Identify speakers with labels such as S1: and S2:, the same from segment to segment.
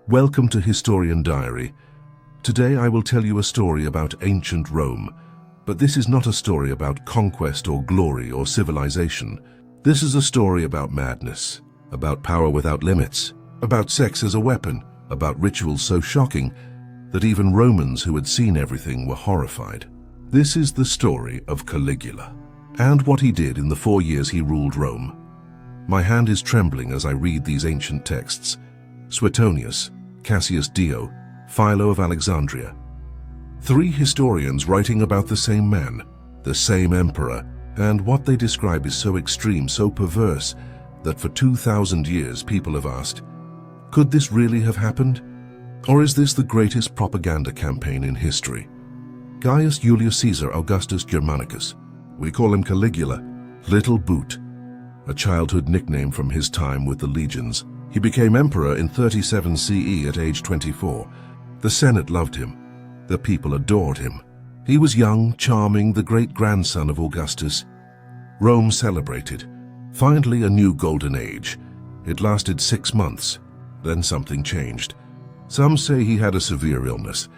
S1: Welcome to Historian Diary. Today I will tell you a story about ancient Rome, but this is not a story about conquest or glory or civilization. This is a story about madness, about power without limits, about sex as a weapon, about rituals so shocking that even Romans who had seen everything were horrified. This is the story of Caligula, and what he did in the 4 years he ruled Rome. My hand is trembling as I read these ancient texts. Suetonius, Cassius Dio, Philo of Alexandria. 3 historians writing about the same man, the same emperor, and what they describe is so extreme, so perverse, that for 2,000 years people have asked, could this really have happened? Or is this the greatest propaganda campaign in history? Gaius Julius Caesar Augustus Germanicus, we call him Caligula, Little Boot, a childhood nickname from his time with the legions. He became emperor in 37 CE at age 24. The Senate loved him. The people adored him. He was young, charming, the great-grandson of Augustus. Rome celebrated. Finally, a new golden age. It lasted 6 months. Then something changed. Some say he had a severe illness,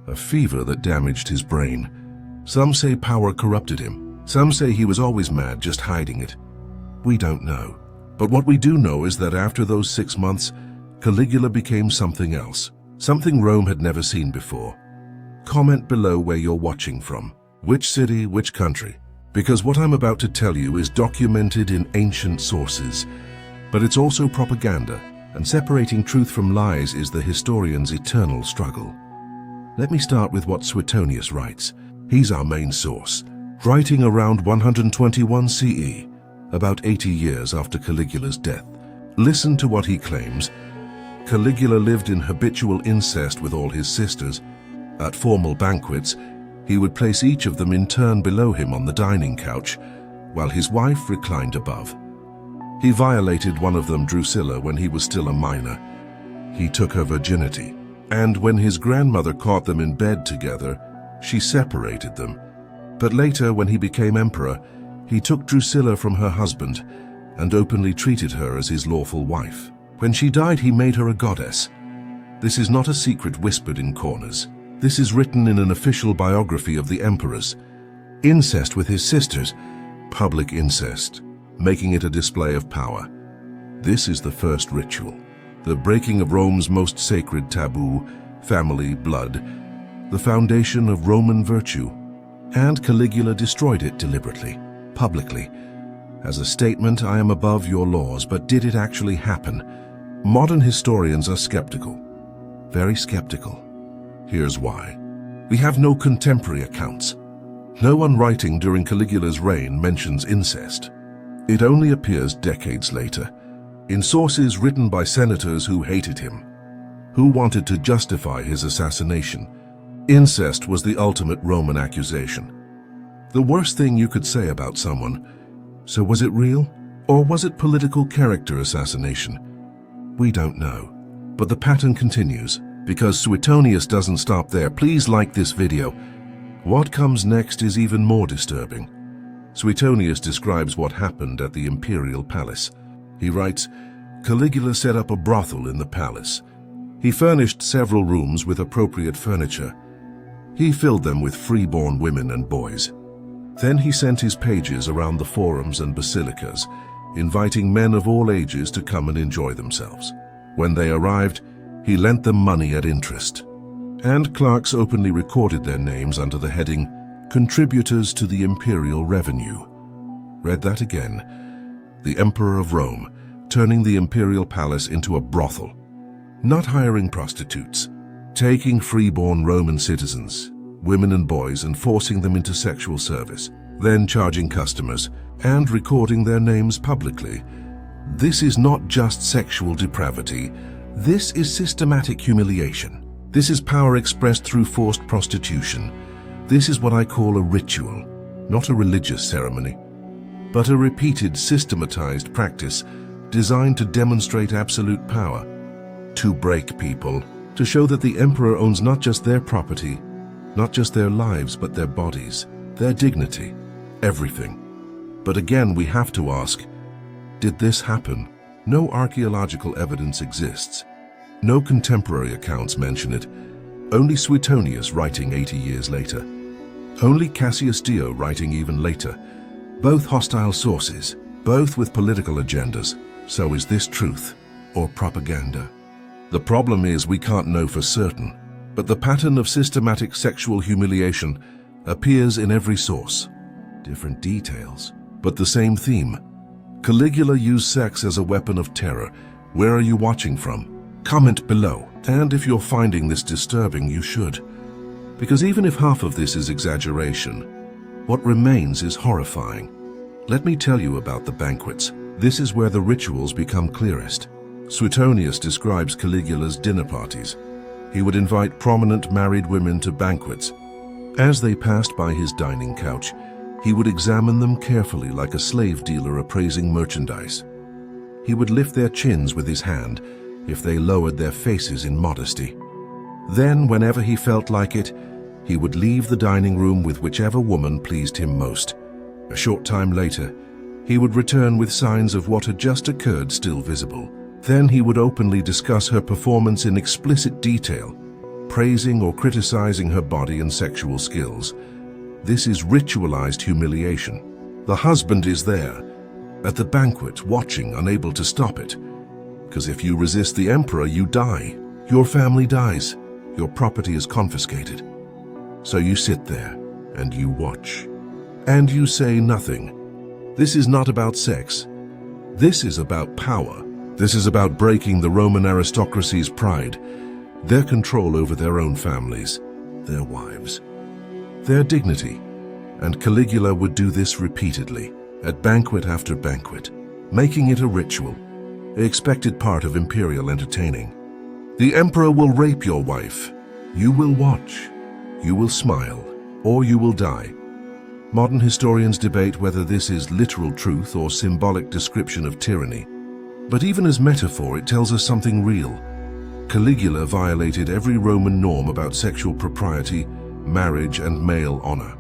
S1: a fever that damaged his brain. Some say power corrupted him. Some say he was always mad, just hiding it. We don't know. But what we do know is that after those 6 months, Caligula became something else, something Rome had never seen before. Comment below where you're watching from, which city, which country, because what I'm about to tell you is documented in ancient sources, but it's also propaganda, and separating truth from lies is the historian's eternal struggle. Let me start with what Suetonius writes. He's our main source, writing around 121 CE. About 80 years after Caligula's death. Listen to what he claims. Caligula lived in habitual incest with all his sisters. At formal banquets, he would place each of them in turn below him on the dining couch, while his wife reclined above. He violated one of them, Drusilla, when he was still a minor. He took her virginity, and when his grandmother caught them in bed together, she separated them. But later, when he became emperor, he took Drusilla from her husband and openly treated her as his lawful wife. When she died, he made her a goddess. This is not a secret whispered in corners. This is written in an official biography of the emperors. Incest with his sisters, public incest, making it a display of power. This is the first ritual, the breaking of Rome's most sacred taboo, family blood, the foundation of Roman virtue. And Caligula destroyed it deliberately. Publicly. As a statement, I am above your laws, but did it actually happen? Modern historians are skeptical. Very skeptical. Here's why. We have no contemporary accounts. No one writing during Caligula's reign mentions incest. It only appears decades later, in sources written by senators who hated him, who wanted to justify his assassination. Incest was the ultimate Roman accusation. The worst thing you could say about someone. So was it real? Or was it political character assassination? We don't know. But the pattern continues. Because Suetonius doesn't stop there, please like this video. What comes next is even more disturbing. Suetonius describes what happened at the Imperial palace. He writes, Caligula set up a brothel in the palace. He furnished several rooms with appropriate furniture. He filled them with freeborn women and boys. Then he sent his pages around the forums and basilicas, inviting men of all ages to come and enjoy themselves. When they arrived, he lent them money at interest. And clerks openly recorded their names under the heading, Contributors to the Imperial Revenue. Read that again. The Emperor of Rome, turning the Imperial Palace into a brothel. Not hiring prostitutes, taking freeborn Roman citizens, women and boys, and forcing them into sexual service, then charging customers and recording their names publicly. This is not just sexual depravity. This is systematic humiliation. This is power expressed through forced prostitution. This is what I call a ritual, not a religious ceremony, but a repeated, systematized practice designed to demonstrate absolute power, to break people, to show that the emperor owns not just their property, not just their lives, but their bodies, their dignity, everything. But again, we have to ask, did this happen? No archaeological evidence exists. No contemporary accounts mention it, only Suetonius writing 80 years later. Only Cassius Dio writing even later. Both hostile sources, both with political agendas. So is this truth or propaganda? The problem is we can't know for certain, but the pattern of systematic sexual humiliation appears in every source. Different details, but the same theme. Caligula used sex as a weapon of terror. Where are you watching from? Comment below. And if you're finding this disturbing, you should. Because even if half of this is exaggeration, what remains is horrifying. Let me tell you about the banquets. This is where the rituals become clearest. Suetonius describes Caligula's dinner parties. He would invite prominent married women to banquets. As they passed by his dining couch, he would examine them carefully like a slave dealer appraising merchandise. He would lift their chins with his hand if they lowered their faces in modesty. Then, whenever he felt like it, he would leave the dining room with whichever woman pleased him most. A short time later, he would return with signs of what had just occurred still visible. Then he would openly discuss her performance in explicit detail, praising or criticizing her body and sexual skills. This is ritualized humiliation. The husband is there, at the banquet, watching, unable to stop it. Because if you resist the emperor, you die. Your family dies. Your property is confiscated. So you sit there, and you watch. And you say nothing. This is not about sex. This is about power. This is about breaking the Roman aristocracy's pride, their control over their own families, their wives, their dignity. And Caligula would do this repeatedly, at banquet after banquet, making it a ritual, an expected part of imperial entertaining. The emperor will rape your wife. You will watch, you will smile, or you will die. Modern historians debate whether this is literal truth or symbolic description of tyranny. But even as metaphor, it tells us something real. Caligula violated every Roman norm about sexual propriety, marriage, and male honor.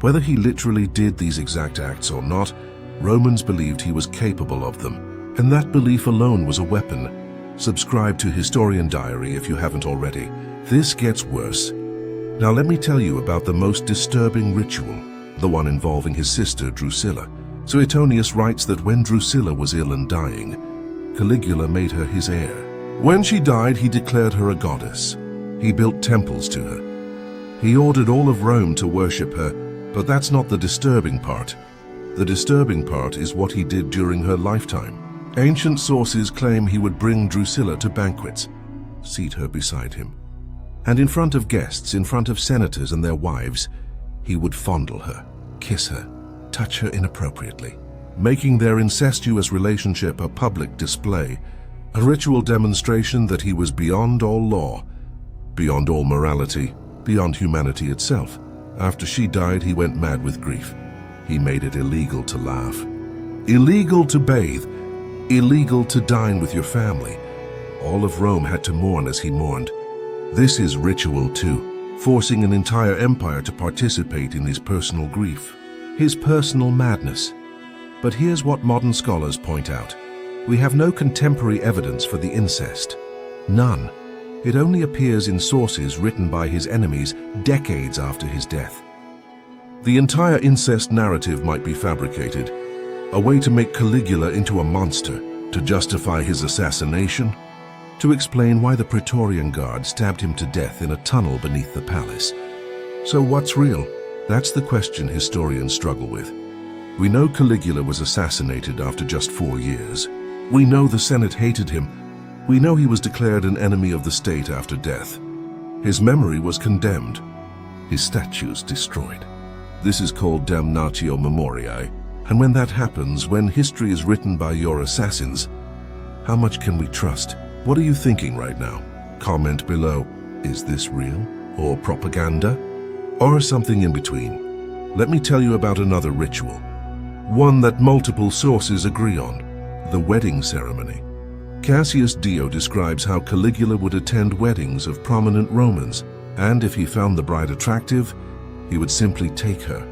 S1: Whether he literally did these exact acts or not, Romans believed he was capable of them, and that belief alone was a weapon. Subscribe to Historian Diary if you haven't already. This gets worse. Now let me tell you about the most disturbing ritual, the one involving his sister Drusilla. Suetonius writes that when Drusilla was ill and dying, Caligula made her his heir. When she died, he declared her a goddess. He built temples to her. He ordered all of Rome to worship her, but that's not the disturbing part. The disturbing part is what he did during her lifetime. Ancient sources claim he would bring Drusilla to banquets, seat her beside him, and in front of guests, in front of senators and their wives, he would fondle her, kiss her, touch her inappropriately, making their incestuous relationship a public display, a ritual demonstration that he was beyond all law, beyond all morality, beyond humanity itself. After she died, he went mad with grief. He made it illegal to laugh, illegal to bathe, illegal to dine with your family. All of Rome had to mourn as he mourned. This is ritual too, forcing an entire empire to participate in his personal grief, his personal madness. But here's what modern scholars point out. We have no contemporary evidence for the incest. None. It only appears in sources written by his enemies decades after his death. The entire incest narrative might be fabricated, a way to make Caligula into a monster, to justify his assassination, to explain why the Praetorian Guard stabbed him to death in a tunnel beneath the palace. So what's real? That's the question historians struggle with. We know Caligula was assassinated after just 4 years. We know the Senate hated him. We know he was declared an enemy of the state after death. His memory was condemned, his statues destroyed. This is called damnatio memoriae. And when that happens, when history is written by your assassins, how much can we trust? What are you thinking right now? Comment below. Is this real or propaganda or something in between? Let me tell you about another ritual, one that multiple sources agree on, the wedding ceremony. Cassius Dio describes how Caligula would attend weddings of prominent Romans, and if he found the bride attractive, he would simply take her,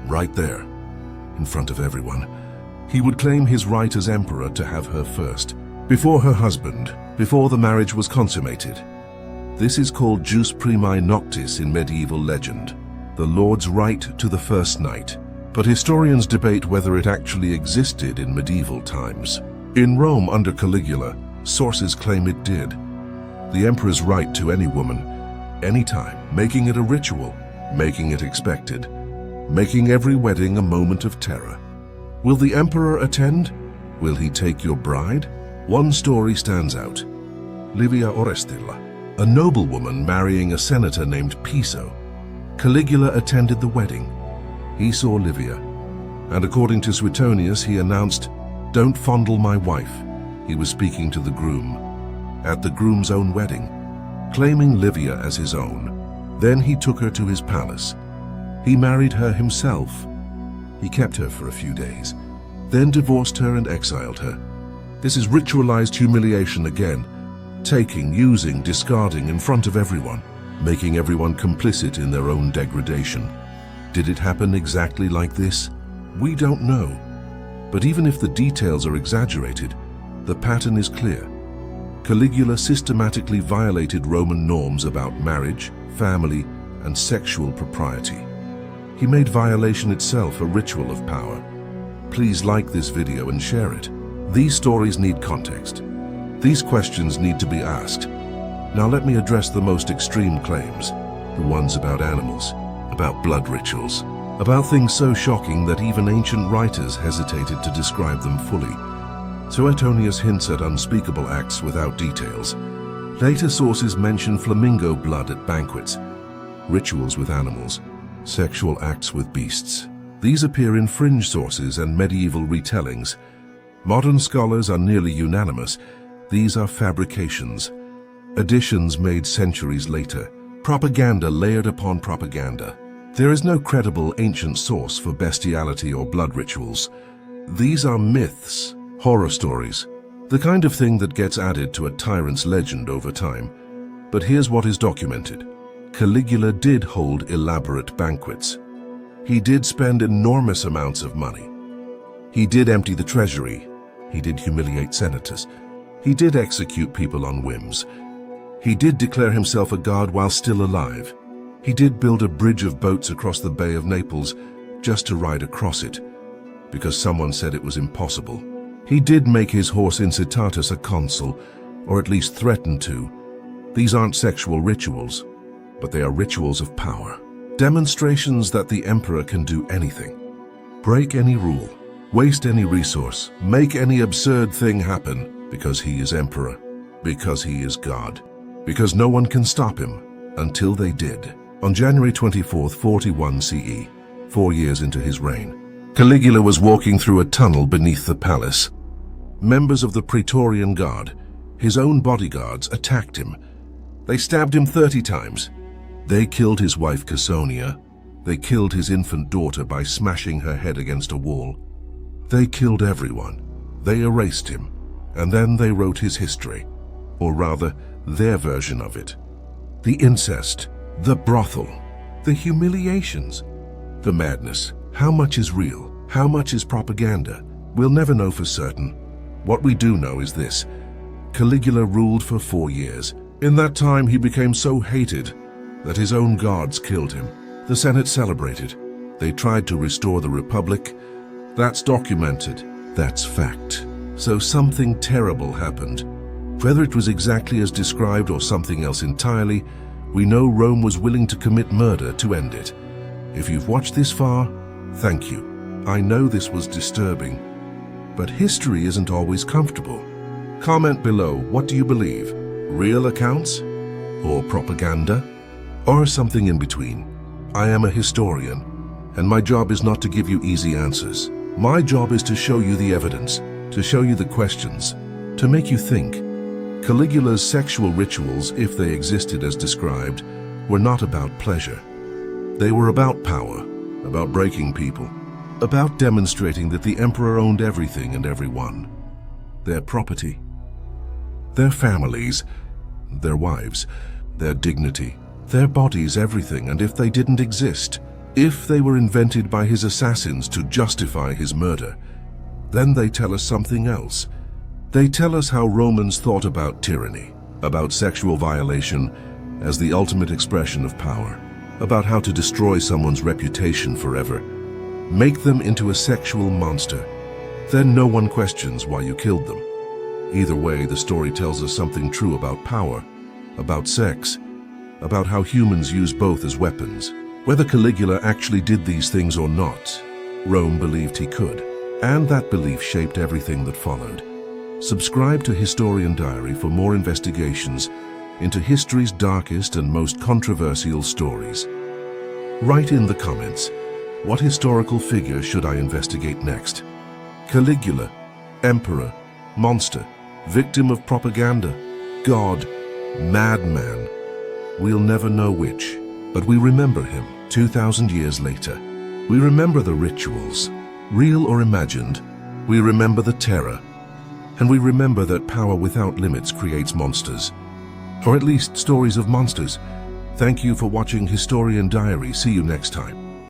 S1: right there, in front of everyone. He would claim his right as emperor to have her first, before her husband, before the marriage was consummated. This is called jus primae noctis in medieval legend, the Lord's right to the first night. But historians debate whether it actually existed in medieval times. In Rome under Caligula, sources claim it did. The emperor's right to any woman, anytime, making it a ritual, making it expected, making every wedding a moment of terror. Will the emperor attend? Will he take your bride? One story stands out. Livia Orestilla, a noblewoman marrying a senator named Piso. Caligula attended the wedding. He saw Livia, and according to Suetonius, he announced, "Don't fondle my wife." He was speaking to the groom, at the groom's own wedding, claiming Livia as his own. Then he took her to his palace. He married her himself. He kept her for a few days, then divorced her and exiled her. This is ritualized humiliation again, taking, using, discarding in front of everyone, making everyone complicit in their own degradation. Did it happen exactly like this? We don't know. But even if the details are exaggerated, the pattern is clear. Caligula systematically violated Roman norms about marriage, family, and sexual propriety. He made violation itself a ritual of power. Please like this video and share it. These stories need context. These questions need to be asked. Now let me address the most extreme claims, the ones about animals, about blood rituals, about things so shocking that even ancient writers hesitated to describe them fully. Suetonius hints at unspeakable acts without details. Later sources mention flamingo blood at banquets, rituals with animals, sexual acts with beasts. These appear in fringe sources and medieval retellings. Modern scholars are nearly unanimous. These are fabrications, additions made centuries later, propaganda layered upon propaganda. There is no credible ancient source for bestiality or blood rituals. These are myths, horror stories, the kind of thing that gets added to a tyrant's legend over time. But here's what is documented. Caligula did hold elaborate banquets. He did spend enormous amounts of money. He did empty the treasury. He did humiliate senators. He did execute people on whims. He did declare himself a god while still alive. He did build a bridge of boats across the Bay of Naples just to ride across it, because someone said it was impossible. He did make his horse Incitatus a consul, or at least threatened to. These aren't sexual rituals, but they are rituals of power. Demonstrations that the emperor can do anything. Break any rule, waste any resource, make any absurd thing happen because he is emperor, because he is God, because no one can stop him until they did. On January 24th, 41 CE, 4 years into his reign, Caligula was walking through a tunnel beneath the palace. Members of the Praetorian Guard, his own bodyguards, attacked him. They stabbed him 30 times. They killed his wife Caesonia. They killed his infant daughter by smashing her head against a wall. They killed everyone. They erased him. And then they wrote his history, or rather, their version of it. The incest, the brothel, the humiliations, the madness. How much is real? How much is propaganda? We'll never know for certain. What we do know is this. Caligula ruled for 4 years. In that time, he became so hated that his own guards killed him. The Senate celebrated. They tried to restore the Republic. That's documented. That's fact. So something terrible happened. Whether it was exactly as described or something else entirely, we know Rome was willing to commit murder to end it. If you've watched this far, thank you. I know this was disturbing, but history isn't always comfortable. Comment below, what do you believe? Real accounts? Or propaganda? Or something in between? I am a historian, and my job is not to give you easy answers. My job is to show you the evidence, to show you the questions, to make you think. Caligula's sexual rituals, if they existed as described, were not about pleasure. They were about power, about breaking people, about demonstrating that the emperor owned everything and everyone. Their property, their families, their wives, their dignity, their bodies, everything. And if they didn't exist, if they were invented by his assassins to justify his murder, then they tell us something else. They tell us how Romans thought about tyranny, about sexual violation as the ultimate expression of power, about how to destroy someone's reputation forever, make them into a sexual monster. Then no one questions why you killed them. Either way, the story tells us something true about power, about sex, about how humans use both as weapons. Whether Caligula actually did these things or not, Rome believed he could, and that belief shaped everything that followed. Subscribe to Historian Diary for more investigations into history's darkest and most controversial stories. Write in the comments, what historical figure should I investigate next? Caligula, emperor, monster, victim of propaganda, god, madman. We'll never know which, but we remember him 2,000 years later. We remember the rituals, real or imagined. We remember the terror. And we remember that power without limits creates monsters. Or at least stories of monsters. Thank you for watching Historian Diary. See you next time.